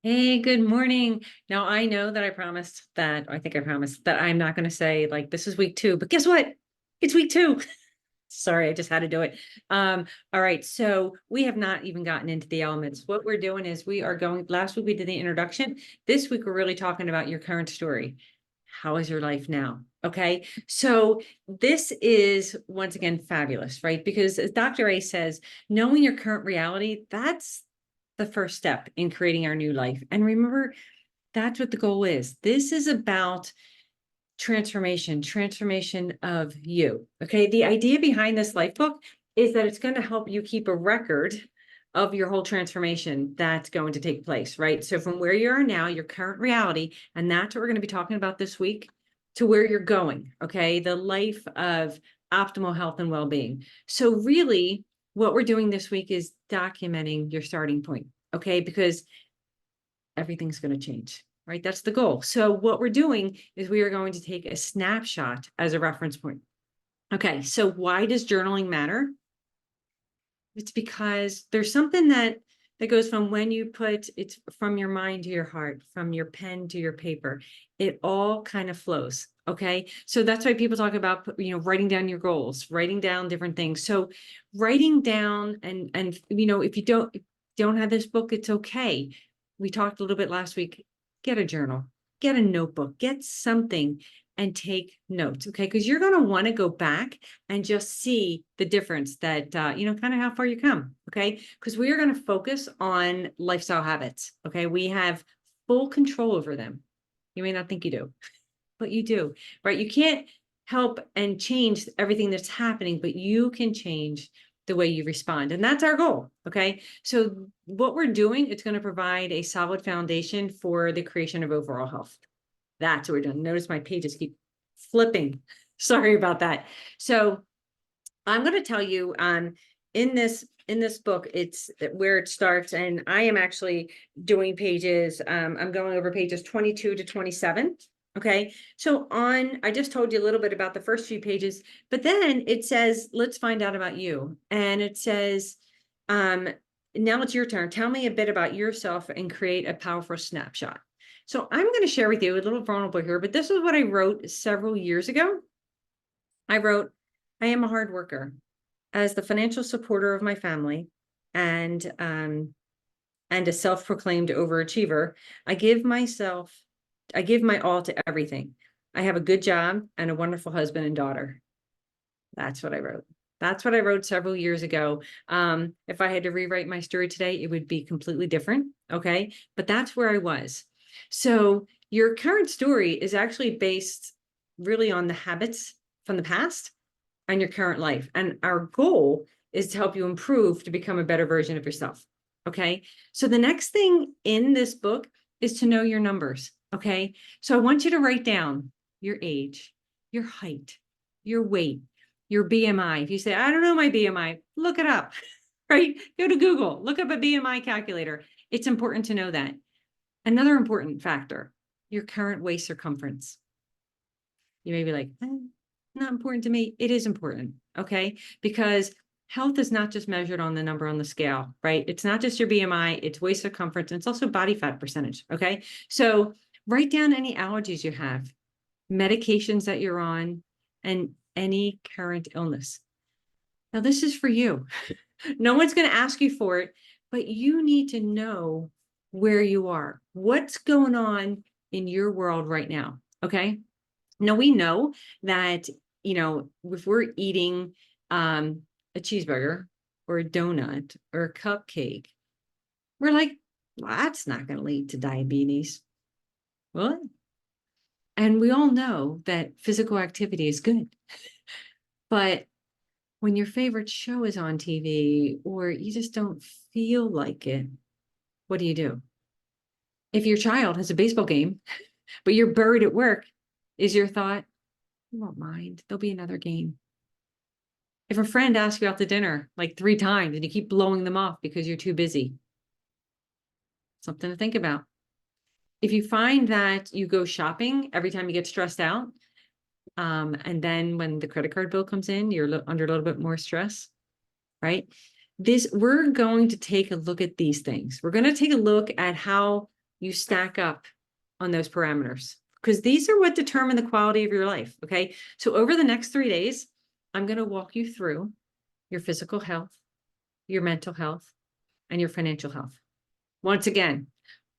Hey, good morning. Now I know that I think I promised that I'm not going to say like this is week 2, but guess what? It's week 2. Sorry, I just had to do it. All right. So we have not even gotten into the elements. What we're doing is last week we did the introduction. This week we're really talking about your current story. How is your life now? Okay. So this is once again fabulous, right? Because as Dr. A says, knowing your current reality, that's the first step in creating our new life. And remember, that's what the goal is. This is about transformation of you. Okay. The idea behind this life book is that it's going to help you keep a record of your whole transformation that's going to take place, right? So from where you are now, your current reality, and that's what we're going to be talking about this week, to where you're going. Okay. The life of optimal health and well-being. So really what we're doing this week is documenting your starting point. Okay. Because everything's going to change, right? That's the goal. So what we're doing is we are going to take a snapshot as a reference point. Okay. So why does journaling matter? It's because there's something that goes from when you put it's from your mind to your heart, from your pen to your paper. It all kind of flows. Okay. So that's why people talk about, writing down your goals, writing down different things. So writing down and if you don't have this book, it's okay. We talked a little bit last week. Get a journal, get a notebook, get something and take notes. Okay. Because you're going to want to go back and just see the difference that, kind of how far you come. Okay. Because we are going to focus on lifestyle habits. Okay. We have full control over them. You may not think you do, but you do, right? You can't help and change everything that's happening, but you can change the way you respond. And that's our goal. Okay. So what we're doing, it's going to provide a solid foundation for the creation of overall health. That's what we're doing. Notice my pages keep flipping. Sorry about that. So I'm going to tell you in this book, it's where it starts. And I am actually doing pages. I'm going over pages 22 to 27. Okay. So I just told you a little bit about the first few pages, but then it says, let's find out about you. And it says, now it's your turn. Tell me a bit about yourself and create a powerful snapshot. So I'm going to share with you a little vulnerable here, but this is what I wrote several years ago. I wrote, I am a hard worker. As the financial supporter of my family and a self-proclaimed overachiever, I give my all to everything. I have a good job and a wonderful husband and daughter. That's what I wrote. That's what I wrote several years ago. If I had to rewrite my story today, it would be completely different. Okay. But that's where I was. So your current story is actually based really on the habits from the past and your current life. And our goal is to help you improve to become a better version of yourself. Okay. So the next thing in this book is to know your numbers. Okay. So I want you to write down your age, your height, your weight, your BMI. If you say, I don't know my BMI, look it up, right? Go to Google, look up a BMI calculator. It's important to know that. Another important factor, your current waist circumference. You may be like, not important to me. It is important. Okay. Because health is not just measured on the number on the scale, right? It's not just your BMI, it's waist circumference, and it's also body fat percentage. Okay. So write down any allergies you have, medications that you're on, and any current illness. Now, this is for you. No one's going to ask you for it, but you need to know where you are. What's going on in your world right now? Okay. Now we know that, if we're eating a cheeseburger or a donut or a cupcake, we're like, well, that's not going to lead to diabetes. What? And we all know that physical activity is good. But when your favorite show is on TV or you just don't feel like it, what do? If your child has a baseball game, but you're buried at work, is your thought, you won't mind, there'll be another game. If a friend asks you out to dinner like 3 times and you keep blowing them off because you're too busy, something to think about. If you find that you go shopping every time you get stressed out, and then when the credit card bill comes in, you're under a little bit more stress, right? We're going to take a look at these things. We're going to take a look at how you stack up on those parameters, because these are what determine the quality of your life. Okay. So over the next 3 days, I'm going to walk you through your physical health, your mental health, and your financial health. Once again,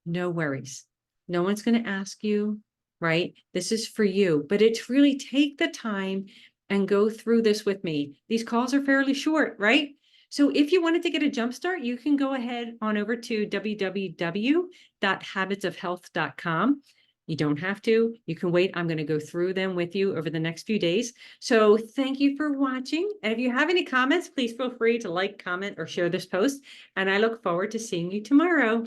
no worries. No one's going to ask you, right? This is for you, but it's really take the time and go through this with me. These calls are fairly short, right? So if you wanted to get a jump start, you can go ahead on over to www.habitsofhealth.com. You don't have to. You can wait. I'm going to go through them with you over the next few days. So thank you for watching. And if you have any comments, please feel free to like, comment, or share this post. And I look forward to seeing you tomorrow.